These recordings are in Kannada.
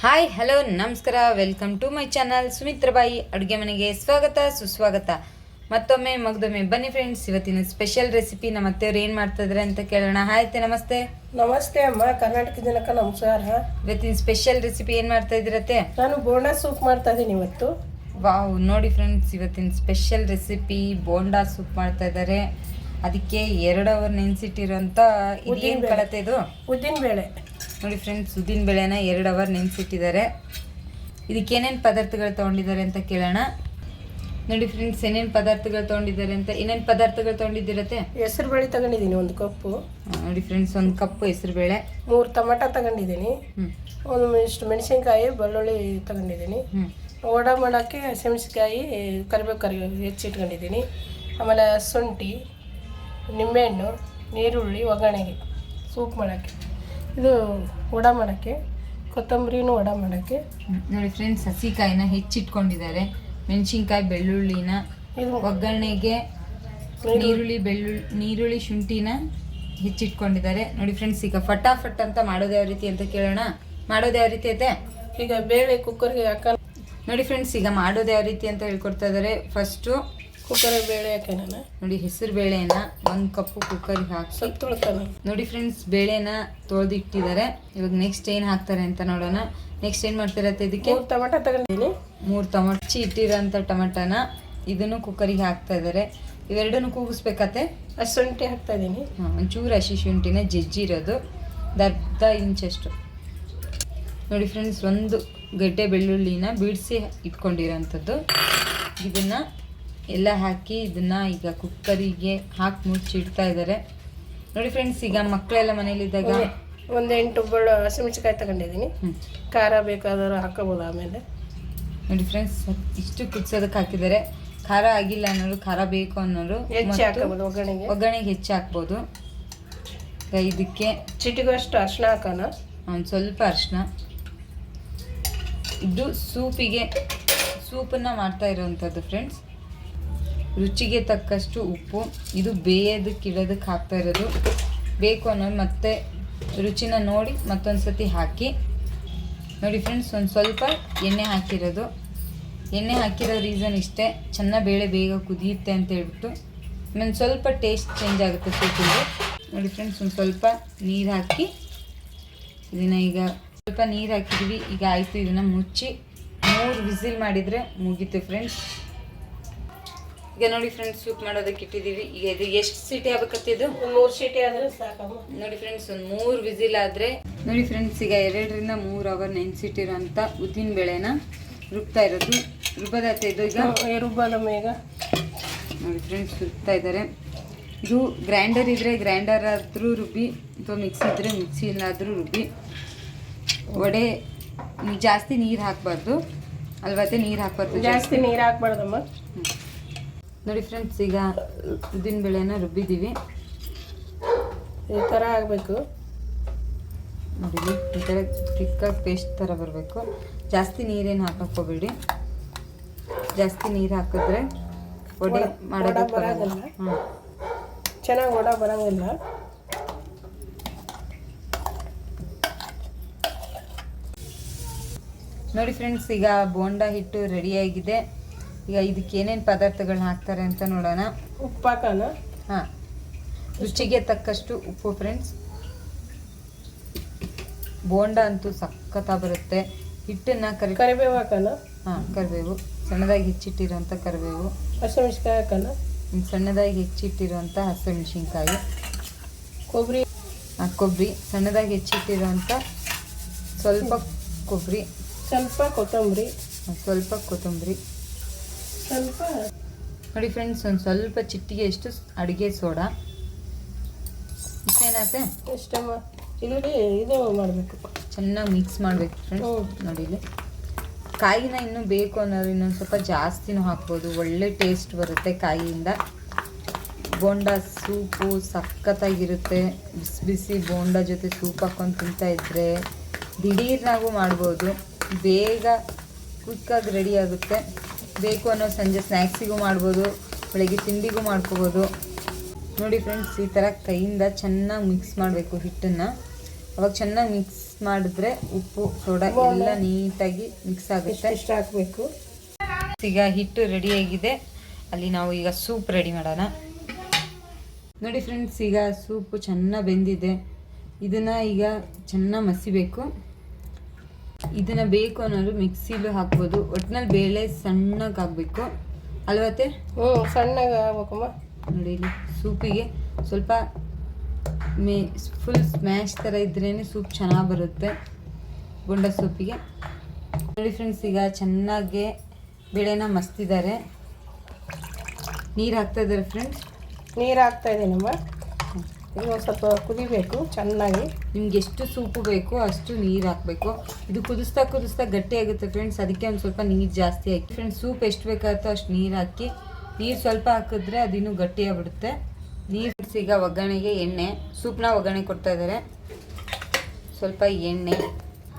ಹಾಯ್ ಹಲೋ ನಮಸ್ಕಾರ, ವೆಲ್ಕಮ್ ಟು ಮೈ ಚಾನಲ್ ಸುಮಿತ್ರಬಾಯಿ ಅಡುಗೆ ಮನೆಗೆ ಸ್ವಾಗತ ಸುಸ್ವಾಗತ. ಮತ್ತೊಮ್ಮೆ ಮಗದೊಮ್ಮೆ ಬನ್ನಿ ಫ್ರೆಂಡ್ಸ್. ಇವತ್ತಿನ ಸ್ಪೆಷಲ್ ರೆಸಿಪಿ ನಮ್ಮ ಅತ್ತೆಯವ್ರು ಏನು ಮಾಡ್ತಾ ಇದ್ದಾರೆ ಅಂತ ಕೇಳೋಣ. ಹಾಯ್ ಅತ್ತೆ, ನಮಸ್ತೆ. ನಮಸ್ತೆ ಅಮ್ಮ, ಕರ್ನಾಟಕ ಜನಕ್ಕೆ ನಮಸ್ಕಾರ. ಇವತ್ತಿನ ಸ್ಪೆಷಲ್ ರೆಸಿಪಿ ಏನು ಮಾಡ್ತಾ ಇದ್ದೀರತ್ತೆ? ನಾನು ಬೋಂಡಾ ಸೂಪ್ ಮಾಡ್ತಾ ಇದ್ದೀನಿ ಇವತ್ತು. ವಾವ್, ನೋಡಿ ಫ್ರೆಂಡ್ಸ್, ಇವತ್ತಿನ ಸ್ಪೆಷಲ್ ರೆಸಿಪಿ ಬೋಂಡಾ ಸೂಪ್ ಮಾಡ್ತಾ ಇದ್ದಾರೆ. ಅದಕ್ಕೆ 2 ಅವರ್ ನೆನೆಸಿಟ್ಟಿರೋಂಥ ಇದೇನು ಕಳತೆ ಇದು? ಉದ್ದಿನಬೇಳೆ. ನೋಡಿ ಫ್ರೆಂಡ್ಸ್, ಉದ್ದಿನ ಬೇಳೆನ 2 ಅವರ್ ನೆನೆಸಿಟ್ಟಿದ್ದಾರೆ. ಇದಕ್ಕೆ ಏನೇನು ಪದಾರ್ಥಗಳು ತೊಗೊಂಡಿದ್ದಾರೆ ಅಂತ ಕೇಳೋಣ. ನೋಡಿ ಫ್ರೆಂಡ್ಸ್, ಏನೇನು ಪದಾರ್ಥಗಳು ತೊಗೊಂಡಿದ್ದಾರೆ ಅಂತ. ಏನೇನು ಪದಾರ್ಥಗಳು ತೊಗೊಂಡಿದ್ದೀರತ್ತೆ? ಹೆಸರು ಬೇಳೆ ತಗೊಂಡಿದ್ದೀನಿ 1 ಕಪ್ಪು. ನೋಡಿ ಫ್ರೆಂಡ್ಸ್, 1 ಕಪ್ಪು ಹೆಸರು ಬೇಳೆ, 3 ಟೊಮೆಟೊ ತಗೊಂಡಿದ್ದೀನಿ, ಇಷ್ಟು ಮೆಣಸಿನ್ಕಾಯಿ, ಬೆಳ್ಳುಳ್ಳಿ ತಗೊಂಡಿದ್ದೀನಿ. ವಡೆ ಮಾಡೋಕ್ಕೆ ಹಸಿಮೆಣಸಿನ್ಕಾಯಿ, ಕರಿಬೇವು ಹೆಚ್ಚಿಟ್ಕೊಂಡಿದ್ದೀನಿ. ಆಮೇಲೆ ಶುಂಠಿ, ನಿಂಬೆಹಣ್ಣು, ನೀರುಳ್ಳಿ ಒಗ್ಗರಣೆಗೆ, ಸೂಪ್ ಮಾಡೋಕ್ಕೆ, ಇದು ವಡೆ ಮಾಡೋಕ್ಕೆ, ಕೊತ್ತಂಬರಿನೂ ವಡೆ ಮಾಡೋಕ್ಕೆ. ನೋಡಿ ಫ್ರೆಂಡ್ಸ್, ಹಸಿಕಾಯಿನ ಹೆಚ್ಚಿಟ್ಕೊಂಡಿದ್ದಾರೆ, ಮೆಣಸಿನ್ಕಾಯಿ, ಬೆಳ್ಳುಳ್ಳಿನ ಒಗ್ಗರಣೆಗೆ, ನೀರುಳ್ಳಿ ಶುಂಠಿನ ಹೆಚ್ಚಿಟ್ಕೊಂಡಿದ್ದಾರೆ. ನೋಡಿ ಫ್ರೆಂಡ್ಸ್, ಈಗ ಫಟಾಫಟ್ ಅಂತ ಮಾಡೋದು ಯಾವ ರೀತಿ ಅಂತ ಕೇಳೋಣ. ಮಾಡೋದು ಯಾವ ರೀತಿ ಐತೆ? ಈಗ ಬೇಳೆ ಕುಕ್ಕರ್ಗೆ ಹಾಕ. ನೋಡಿ ಫ್ರೆಂಡ್ಸ್, ಈಗ ಮಾಡೋದು ಯಾವ ರೀತಿ ಅಂತ ಹೇಳ್ಕೊಡ್ತಾ ಇದ್ದಾರೆ. ಫಸ್ಟು ಕುಕ್ಕರ್ಗೆ ಬೇಳೆ ಹಾಕಿ ನಾನು ನೋಡಿ, ಹೆಸರು ಬೇಳೆನ 1 ಕಪ್ಪು ಕುಕ್ಕರ್ಗೆ ಹಾಕಿ ಸ್ವಲ್ಪ ತೊಳ್ತಾನೆ. ನೋಡಿ ಫ್ರೆಂಡ್ಸ್, ಬೇಳೆನ ತೊಳೆದಿಟ್ಟಿದ್ದಾರೆ. ಇವಾಗ ನೆಕ್ಸ್ಟ್ ಏನು ಹಾಕ್ತಾರೆ ಅಂತ ನೋಡೋಣ. ನೆಕ್ಸ್ಟ್ ಏನು ಮಾಡ್ತಿರತ್ತೆ? ಇದಕ್ಕೆ 3 ಟೊಮೆಟೊ ತಗೊಂಡಿದ್ದೀನಿ. 3 ಟೊಮೆಟೊ ಇಟ್ಟಿರೋಂಥ ಟೊಮೆಟೊನ ಇದನ್ನು ಕುಕ್ಕರಿಗೆ ಹಾಕ್ತಾ ಇದ್ದಾರೆ. ಇವೆರಡನ್ನು ಕೂಗಿಸ್ಬೇಕತ್ತೆ. ಶುಂಠಿ ಹಾಕ್ತಾ ಇದ್ದೀನಿ. ಒಂಚೂರು ಹಸಿ ಶುಂಠಿನ ಜಜ್ಜಿರೋದು, ಅರ್ಧ ಇಂಚಷ್ಟು. ನೋಡಿ ಫ್ರೆಂಡ್ಸ್, 1 ಗಡ್ಡೆ ಬೆಳ್ಳುಳ್ಳಿನ ಬಿಡಿಸಿ ಇಟ್ಕೊಂಡಿರೋಂಥದ್ದು. ಇದನ್ನು ಎಲ್ಲ ಹಾಕಿ ಇದನ್ನು ಈಗ ಕುಕ್ಕರಿಗೆ ಹಾಕಿ ಮುಚ್ಚಿಡ್ತಾ ಇದ್ದಾರೆ. ನೋಡಿ ಫ್ರೆಂಡ್ಸ್, ಈಗ ಮಕ್ಕಳೆಲ್ಲ ಮನೇಲಿದ್ದಾಗ 8 ಹಸಿಮೆಣಸಿನ್ಕಾಯಿ ತಗೊಂಡಿದ್ದೀನಿ. ಖಾರ ಬೇಕಾದರೂ ಹಾಕೋಬೋದು ಆಮೇಲೆ. ನೋಡಿ ಫ್ರೆಂಡ್ಸ್, ಇಷ್ಟು ಕುದಿಸೋದಕ್ಕೆ ಹಾಕಿದ್ದಾರೆ. ಖಾರ ಆಗಿಲ್ಲ ಅನ್ನೋರು, ಖಾರ ಬೇಕು ಅನ್ನೋರು ಹೆಚ್ಚು ಹಾಕೋಬೋದು. ಒಗ್ಗರಣೆಗೆ ಹೆಚ್ಚು ಹಾಕ್ಬೋದು. ಇದಕ್ಕೆ ಚಿಟಿಗಷ್ಟು ಅರಿಶಿನ ಹಾಕೋಣ. ಒಂದು ಸ್ವಲ್ಪ ಅರಿಶಿನ. ಇದು ಸೂಪನ್ನು ಮಾಡ್ತಾ ಇರೋವಂಥದ್ದು ಫ್ರೆಂಡ್ಸ್. ರುಚಿಗೆ ತಕ್ಕಷ್ಟು ಉಪ್ಪು. ಇದು ಬೇಯೋದಕ್ಕೆ ಹಾಕ್ತಾ ಇರೋದು. ಬೇಕು ಅನ್ನೋದು ಮತ್ತೆ ರುಚಿನ ನೋಡಿ ಮತ್ತೊಂದು ಸತಿ ಹಾಕಿ. ನೋಡಿ ಫ್ರೆಂಡ್ಸ್, ಒಂದು ಸ್ವಲ್ಪ ಎಣ್ಣೆ ಹಾಕಿರೋದು. ಎಣ್ಣೆ ಹಾಕಿರೋ ರೀಸನ್ ಇಷ್ಟೇ, ಚೆನ್ನಾಗಿ ಬೇಳೆ ಬೇಗ ಕುದಿಯುತ್ತೆ ಅಂತ ಹೇಳ್ಬಿಟ್ಟು. ಆಮೇಲೆ ಸ್ವಲ್ಪ ಟೇಸ್ಟ್ ಚೇಂಜ್ ಆಗುತ್ತೆ ಸೂಪಿಗೆ. ನೋಡಿ ಫ್ರೆಂಡ್ಸ್, ಒಂದು ಸ್ವಲ್ಪ ನೀರು ಹಾಕಿ ಇದನ್ನು ಈಗ ಸ್ವಲ್ಪ ನೀರು ಹಾಕಿದ್ವಿ. ಈಗ ಆಯಿತು, ಇದನ್ನು ಮುಚ್ಚಿ 3 ವಿಸಿಲ್ ಮಾಡಿದರೆ ಮುಗೀತು ಫ್ರೆಂಡ್ಸ್. ಈಗ ನೋಡಿ ಫ್ರೆಂಡ್ಸ್, ಸೂಪ್ ಮಾಡೋದಕ್ಕೆ ಇಟ್ಟಿದ್ದೀವಿ. ಈಗ ಇದು ಎಷ್ಟು ಸೀಟಿ ಆಗಬೇಕತ್ತಿದ್ದು? 3 ಸೀಟಿ ಆದರೆ ಸಾಕಮ್ಮ. ನೋಡಿ ಫ್ರೆಂಡ್ಸ್, ಒಂದು 3 ವಿಸಿಲ್ ಆದರೆ. ನೋಡಿ ಫ್ರೆಂಡ್ಸ್, ಈಗ 2 ರಿಂದ 3 ಅವರ್ ನೆನೆಸಿಟ್ಟಿರೋಂಥ ಉದ್ದಿನ ಬೇಳೆನ ರುಬ್ತಾ ಇರೋದು. ರುಬ್ಬದತ್ತೆ ಇದು ಈಗ ರುಬ್ಬದಮ್ಮ. ಈಗ ನೋಡಿ ಫ್ರೆಂಡ್ಸ್, ರುಬ್ತಾ ಇದ್ದಾರೆ. ಇದು ಗ್ರೈಂಡರ್ ಇದ್ದರೆ ಗ್ರೈಂಡರ್ ಆದರೂ ರುಬ್ಬಿ, ಅಥವಾ ಮಿಕ್ಸಿ ಇದ್ದರೆ ಮಿಕ್ಸಿಯಲ್ಲಾದರೂ ರುಬ್ಬಿ. ವಡೆ ಜಾಸ್ತಿ ನೀರು ಹಾಕಬಾರ್ದು ಅಲ್ವತ್ತೆ? ನೀರು ಹಾಕಬಾರ್ದು, ಜಾಸ್ತಿ ನೀರು ಹಾಕ್ಬಾರ್ದಮ್ಮ. ನೋಡಿ ಫ್ರೆಂಡ್ಸ್, ಈಗ ಉದ್ದಿನ ಬೇಳೆನ ರುಬ್ಬಿದ್ದೀವಿ. ಈ ಥರ ಆಗಬೇಕು. ನೋಡಿ, ಈ ಥರ ತಿಕ್ಕಾಗಿ ಪೇಸ್ಟ್ ಥರ ಬರಬೇಕು. ಜಾಸ್ತಿ ನೀರೇನು ಹಾಕೋಬೇಡಿ. ಜಾಸ್ತಿ ನೀರು ಹಾಕಿದ್ರೆ ವಡೆ ಮಾಡೋದಕ್ಕೆ ಬರೋದಿಲ್ಲ. ಚೆನ್ನಾಗಿ ವಡೆ ಬರೋಂಗಿಲ್ಲ. ನೋಡಿ ಫ್ರೆಂಡ್ಸ್, ಈಗ ಬೋಂಡಾ ಹಿಟ್ಟು ರೆಡಿಯಾಗಿದೆ. ಈಗ ಇದಕ್ಕೆ ಏನೇನು ಪದಾರ್ಥಗಳನ್ನ ಹಾಕ್ತಾರೆ ಅಂತ ನೋಡೋಣ. ಉಪ್ಪು ಹಾಕೋಣ. ರುಚಿಗೆ ತಕ್ಕಷ್ಟು ಉಪ್ಪು ಫ್ರೆಂಡ್ಸ್. ಬೋಂಡಾ ಅಂತೂ ಸಖತ್ತಾಗಿ ಬರುತ್ತೆ. ಹಿಟ್ಟನ್ನು ಕರಿಬೇವು ಹಾಕೋಣ. ಕರಿಬೇವು, ಸಣ್ಣದಾಗಿ ಹೆಚ್ಚಿಟ್ಟಿರುವಂಥ ಕರಿಬೇವು. ಹಸಿಮೆಣಸಿನ್ಕಾಯಿ ಹಾಕೋಣ. ಸಣ್ಣದಾಗಿ ಹೆಚ್ಚಿಟ್ಟಿರುವಂಥ ಹಸಿಮೆಣಸಿನ್ಕಾಯಿ. ಕೊಬ್ಬರಿ, ಸಣ್ಣದಾಗಿ ಹೆಚ್ಚಿಟ್ಟಿರುವಂಥ ಸ್ವಲ್ಪ ಕೊಬ್ಬರಿ, ಸ್ವಲ್ಪ ಕೊತ್ತಂಬರಿ, ಸ್ವಲ್ಪ ನೋಡಿ ಫ್ರೆಂಡ್ಸ್, ಒಂದು ಸ್ವಲ್ಪ ಚಿಟಿಗೆ ಎಷ್ಟು ಅಡುಗೆ ಸೋಡಾ. ಇಷ್ಟೇನತ್ತೆ? ಇಷ್ಟಮ್ಮ. ಇದು ಮಾಡಬೇಕು, ಚೆನ್ನಾಗಿ ಮಿಕ್ಸ್ ಮಾಡಬೇಕು ಫ್ರೆಂಡ್ಸ್. ನೋಡಿ, ಇಲ್ಲಿ ಕಾಯಿನ ಇನ್ನೂ ಬೇಕು ಅನ್ನೋರು ಇನ್ನೊಂದು ಸ್ವಲ್ಪ ಜಾಸ್ತಿನೂ ಹಾಕ್ಬೋದು. ಒಳ್ಳೆ ಟೇಸ್ಟ್ ಬರುತ್ತೆ ಕಾಯಿಯಿಂದ. ಬೋಂಡಾ ಸೂಪು ಸಖತ್ತಾಗಿರುತ್ತೆ. ಬಿಸಿ ಬಿಸಿ ಬೋಂಡಾ ಜೊತೆ ಸೂಪ್ ಹಾಕ್ಕೊಂಡು ತಿಂತಾಯಿದ್ರೆ ದಿಢೀರ್ನಾಗೂ ಮಾಡ್ಬೋದು. ಬೇಗ ಕ್ವಿಕ್ಕಾಗಿ ರೆಡಿ ಆಗುತ್ತೆ. ಬೇಕು ಅನ್ನೋ ಸಂಜೆ ಸ್ನ್ಯಾಕ್ಸಿಗೂ ಮಾಡ್ಬೋದು, ಬೆಳಗ್ಗೆ ತಿಂಡಿಗೂ ಮಾಡ್ಕೋಬೋದು. ನೋಡಿ ಫ್ರೆಂಡ್ಸ್, ಈ ಥರ ಕೈಯಿಂದ ಚೆನ್ನಾಗಿ ಮಿಕ್ಸ್ ಮಾಡಬೇಕು ಹಿಟ್ಟನ್ನು. ಅವಾಗ ಚೆನ್ನಾಗಿ ಮಿಕ್ಸ್ ಮಾಡಿದ್ರೆ ಉಪ್ಪು ಸೋಡಾ ಎಲ್ಲ ನೀಟಾಗಿ ಮಿಕ್ಸ್ ಆಗುತ್ತೆ. ಇಷ್ಟ ಹಾಕಬೇಕು. ಈಗ ಹಿಟ್ಟು ರೆಡಿಯಾಗಿದೆ. ಅಲ್ಲಿ ನಾವು ಈಗ ಸೂಪ್ ರೆಡಿ ಮಾಡೋಣ. ನೋಡಿ ಫ್ರೆಂಡ್ಸ್, ಈಗ ಸೂಪು ಚೆನ್ನಾಗಿ ಬೆಂದಿದೆ. ಇದನ್ನು ಈಗ ಚೆನ್ನಾಗಿ ಮಸಿಬೇಕು. ಇದನ್ನು ಬೇಕು ಅನ್ನೋದು ಮಿಕ್ಸಿಲೂ ಹಾಕ್ಬೋದು. ಒಟ್ಟಿನಲ್ಲಿ ಬೇಳೆ ಸಣ್ಣಗೆ ಹಾಕಬೇಕು ಅಲ್ವತ್ತೆ? ಸಣ್ಣಗೆ ಆಗ್ಬೇಕಮ್ಮ. ನೋಡಿ ಇಲ್ಲಿ ಸೂಪಿಗೆ ಸ್ವಲ್ಪ ಫುಲ್ ಸ್ಮ್ಯಾಶ್ ಥರ ಇದ್ರೇ ಸೂಪ್ ಚೆನ್ನಾಗಿ ಬರುತ್ತೆ ಬೋಂಡ ಸೂಪಿಗೆ. ನೋಡಿ ಫ್ರೆಂಡ್ಸ್, ಈಗ ಚೆನ್ನಾಗಿ ಬೇಳೆನ ಮಸ್ತಿದ್ದಾರೆ. ನೀರು ಹಾಕ್ತಾ ಇದ್ದಾರೆ ಫ್ರೆಂಡ್ಸ್. ನೀರು ಹಾಕ್ತಾ ಇದ್ದೀನಮ್ಮ. ಇದು ಸ್ವಲ್ಪ ಕುದಿಬೇಕು ಚೆನ್ನಾಗಿ. ನಿಮ್ಗೆ ಎಷ್ಟು ಸೂಪು ಬೇಕು ಅಷ್ಟು ನೀರು ಹಾಕಬೇಕು. ಇದು ಕುದಿಸ್ತಾ ಕುದಿಸ್ತಾ ಗಟ್ಟಿ ಆಗುತ್ತೆ ಫ್ರೆಂಡ್ಸ್. ಅದಕ್ಕೆ ಒಂದು ಸ್ವಲ್ಪ ನೀರು ಜಾಸ್ತಿ ಹಾಕಿ ಫ್ರೆಂಡ್ಸ್. ಸೂಪ್ ಎಷ್ಟು ಬೇಕಾಗುತ್ತೋ ಅಷ್ಟು ನೀರು ಹಾಕಿ. ನೀರು ಸ್ವಲ್ಪ ಹಾಕಿದ್ರೆ ಅದಿನ್ನೂ ಗಟ್ಟಿಯಾಗ್ಬಿಡುತ್ತೆ. ನೀರು ಈಗ ಒಗ್ಗರಣೆಗೆ ಎಣ್ಣೆ, ಸೂಪ್ನ ಒಗ್ಗರಣೆ ಕೊಡ್ತಾ ಇದ್ದಾರೆ. ಸ್ವಲ್ಪ ಎಣ್ಣೆ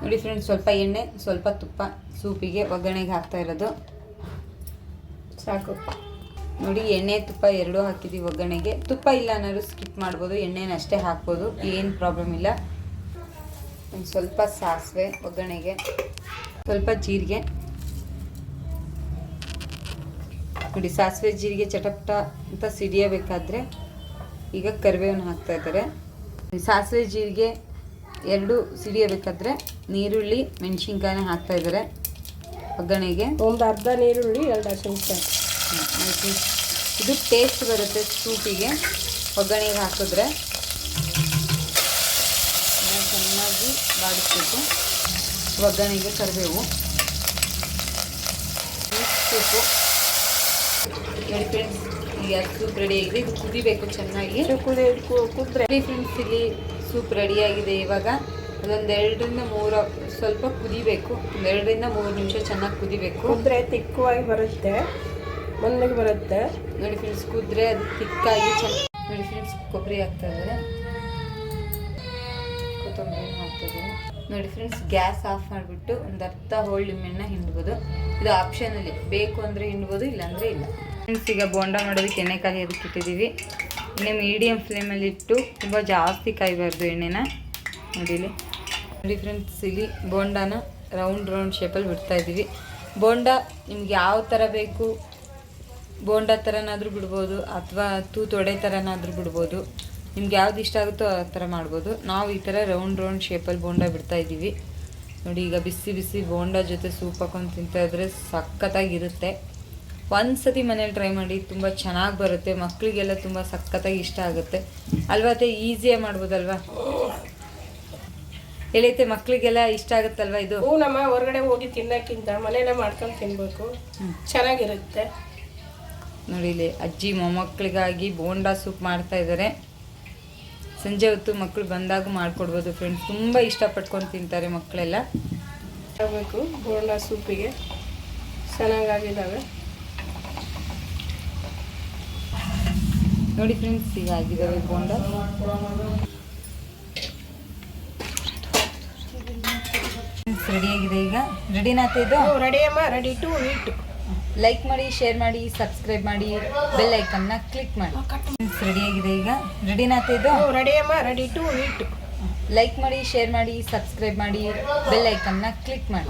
ನೋಡಿ ಫ್ರೆಂಡ್ಸ್, ಸ್ವಲ್ಪ ಎಣ್ಣೆ ಸ್ವಲ್ಪ ತುಪ್ಪ ಸೂಪಿಗೆ ಒಗ್ಗರಣೆಗೆ ಹಾಕ್ತಾ ಇರೋದು. ಸಾಕು ನೋಡಿ, ಎಣ್ಣೆ ತುಪ್ಪ ಎರಡೂ ಹಾಕಿದ್ದೀವಿ ಒಗ್ಗರಣೆಗೆ. ತುಪ್ಪ ಇಲ್ಲ ಅನ್ನೋರು ಸ್ಕಿಪ್ ಮಾಡ್ಬೋದು, ಎಣ್ಣೆನ ಅಷ್ಟೇ ಹಾಕ್ಬೋದು, ಏನು ಪ್ರಾಬ್ಲಮ್ ಇಲ್ಲ. ಒಂದು ಸ್ವಲ್ಪ ಸಾಸಿವೆ ಒಗ್ಗರಣೆಗೆ, ಸ್ವಲ್ಪ ಜೀರಿಗೆ ನೋಡಿ. ಸಾಸಿವೆ ಜೀರಿಗೆ ಚಟಪಟ ಅಂತ ಸಿಡಿಯಬೇಕಾದ್ರೆ ಈಗ ಕರಿಬೇವನ್ನ ಹಾಕ್ತಾ ಇದ್ದಾರೆ. ಸಾಸಿವೆ ಜೀರಿಗೆ ಎರಡು ಸಿಡಿಯಬೇಕಾದ್ರೆ ನೀರುಳ್ಳಿ ಮೆಣಸಿನ್ಕಾಯಿನ ಹಾಕ್ತಾ ಇದ್ದಾರೆ ಒಗ್ಗರಣೆಗೆ. ಒಂದು ಅರ್ಧ ನೀರುಳ್ಳಿ 2 ಹಸಿಮೆಣಸಿನಕಾಯಿ. ಇದು ಟೇಸ್ಟ್ ಬರುತ್ತೆ ಸೂಪಿಗೆ ಒಗ್ಗರಣೆಗೆ ಹಾಕಿದ್ರೆ. ಚೆನ್ನಾಗಿ ಬಾಡಿಸ್ಬೇಕು. ಒಗ್ಗರಣೆಗೆ ಕರಿಬೇವು, ಸೂಪು ನೋಡಿ ಫ್ರೆಂಡ್ಸ್. ಈಗ ಸೂಪ್ ರೆಡಿಯಾಗಿದೆ. ಇದು ಕುದಿಬೇಕು ಚೆನ್ನಾಗಿ. ಕುದ್ರೆ ಫ್ರೆಂಡ್ಸ್, ಇಲ್ಲಿ ಸೂಪ್ ರೆಡಿಯಾಗಿದೆ. ಇವಾಗ ಅದೊಂದು 2-3 ಸ್ವಲ್ಪ ಕುದಿಬೇಕು. 2-3 ನಿಮಿಷ ಚೆನ್ನಾಗಿ ಕುದಿಬೇಕು. ಕುದ್ರೆ ತಿಕ್ಕವಾಗಿ ಬರುತ್ತೆ, ಮಂದಗೆ ಬರುತ್ತೆ. ನೋಡಿ ಫ್ರೆಂಡ್ಸ್, ಕುದ್ರೆ ಅದು ತಿಕ್ಕಾಗಿ ಚೆನ್ನಾಗಿ. ನೋಡಿ ಫ್ರೆಂಡ್ಸ್, ಕೊಬ್ಬರಿ ಹಾಕ್ತಾ ಇದ್ದಾರೆ, ಕೊತ್ತಂಬರಿ ಹಾಕ್ತಾ ಇದ್ದಾರೆ. ನೋಡಿ ಫ್ರೆಂಡ್ಸ್, ಗ್ಯಾಸ್ ಆಫ್ ಮಾಡಿಬಿಟ್ಟು ಒಂದು ಅರ್ಧ ಹೋಳು ನಿಂಬೆಹಣ್ಣನ್ನ ಹಿಂಡ್ಬೋದು. ಇದು ಆಪ್ಷನಲ್ಲಿ, ಬೇಕು ಅಂದರೆ ಹಿಂಡ್ಬೋದು, ಇಲ್ಲಾಂದರೆ ಇಲ್ಲ. ಫ್ರೆಂಡ್ಸ್, ಈಗ ಬೋಂಡ ಮಾಡೋದಕ್ಕೆ ಎಣ್ಣೆ ಕಾಯೋದಕ್ಕೆ ಇಟ್ಟಿದ್ದೀವಿ. ಎಣ್ಣೆ ಮೀಡಿಯಮ್ ಫ್ಲೇಮಲ್ಲಿ ಇಟ್ಟು, ತುಂಬ ಜಾಸ್ತಿ ಕಾಯಬಾರ್ದು ಎಣ್ಣೆನ. ನೋಡಿಲಿ. ನೋಡಿ ಫ್ರೆಂಡ್ಸ್, ಇಲ್ಲಿ ಬೋಂಡಾನ ರೌಂಡ್ ಶೇಪಲ್ಲಿ ಬಿಡ್ತಾ ಇದ್ದೀವಿ. ಬೋಂಡ ನಿಮ್ಗೆ ಯಾವ ಥರ ಬೇಕು, ಬೋಂಡ ಥರನಾದರೂ ಬಿಡ್ಬೋದು ಅಥವಾ ತೂತೊಡೆ ಥರನಾದರೂ ಬಿಡ್ಬೋದು. ನಿಮ್ಗೆ ಯಾವ್ದು ಇಷ್ಟ ಆಗುತ್ತೋ ಆ ಥರ ಮಾಡ್ಬೋದು. ನಾವು ಈ ಥರ ರೌಂಡ್ ಶೇಪಲ್ಲಿ ಬೋಂಡ ಬಿಡ್ತಾ ಇದ್ದೀವಿ. ನೋಡಿ, ಈಗ ಬಿಸಿ ಬಿಸಿ ಬೋಂಡ ಜೊತೆ ಸೂಪ್ ಹಾಕೊಂಡು ತಿಂತಾ ಇದ್ರೆ ಸಖತ್ತಾಗಿರುತ್ತೆ. ಒಂದು ಸತಿ ಮನೇಲಿ ಟ್ರೈ ಮಾಡಿ, ತುಂಬ ಚೆನ್ನಾಗಿ ಬರುತ್ತೆ. ಮಕ್ಕಳಿಗೆಲ್ಲ ತುಂಬ ಸಖತ್ತಾಗಿ ಇಷ್ಟ ಆಗುತ್ತೆ ಅಲ್ವತ್ತೆ? ಈಸಿಯಾಗಿ ಮಾಡ್ಬೋದಲ್ವಾ? ಹೇಳೈತೆ ಮಕ್ಕಳಿಗೆಲ್ಲ ಇಷ್ಟ ಆಗುತ್ತಲ್ವ ಇದು? ನಮ್ಮ ಹೊರಗಡೆ ಹೋಗಿ ತಿನ್ನೋಕ್ಕಿಂತ ಮನೆಯಲ್ಲೇ ಮಾಡ್ಕೊಂಡು ತಿನ್ಬೇಕು, ಚೆನ್ನಾಗಿರುತ್ತೆ. ನೋಡಿ, ಇಲ್ಲಿ ಅಜ್ಜಿ ಮೊಮ್ಮಕ್ಕಳಿಗಾಗಿ ಬೋಂಡ ಸೂಪ್ ಮಾಡ್ತಾ ಇದ್ದಾರೆ. ಸಂಜೆ ಹೊತ್ತು ಮಕ್ಕಳು ಬಂದಾಗ ಮಾಡಿಕೊಡ್ಬೋದು ಫ್ರೆಂಡ್ಸ್. ತುಂಬ ಇಷ್ಟಪಟ್ಕೊಂಡು ತಿಂತಾರೆ ಮಕ್ಕಳೆಲ್ಲ. ಆಗಬೇಕು ಬೋಂಡ ಸೂಪಿಗೆ ಚೆನ್ನಾಗಾಗಿದ್ದಾವೆ. ನೋಡಿ ಫ್ರೆಂಡ್ಸ್, ಈಗ ಆಗಿದ್ದಾವೆ ಬೋಂಡ. ರೆಡಿಯಾಗಿದೆ. ಈಗ ರೆಡಿನಾತ ಇದು? ರೆಡಿ ಅಮ್ಮ, ರೆಡಿ ಟು ಈಟ್. ಲೈಕ್ ಮಾಡಿ, ಶೇರ್ ಮಾಡಿ, ಸಬ್ಸ್ಕ್ರೈಬ್ ಮಾಡಿ, ಬೆಲ್ ಐಕನ್ನ ಕ್ಲಿಕ್ ಮಾಡಿ. ರೆಡಿಯಾಗಿದೆ. ಈಗ ರೆಡಿನಾತ ಇದು? ರೆಡಿ ಅಮ್ಮ, ರೆಡಿ ಟು ಈಟ್. ಲೈಕ್ ಮಾಡಿ, ಶೇರ್ ಮಾಡಿ, ಸಬ್ಸ್ಕ್ರೈಬ್ ಮಾಡಿ, ಬೆಲ್ ಐಕನ್ನ ಕ್ಲಿಕ್ ಮಾಡಿ.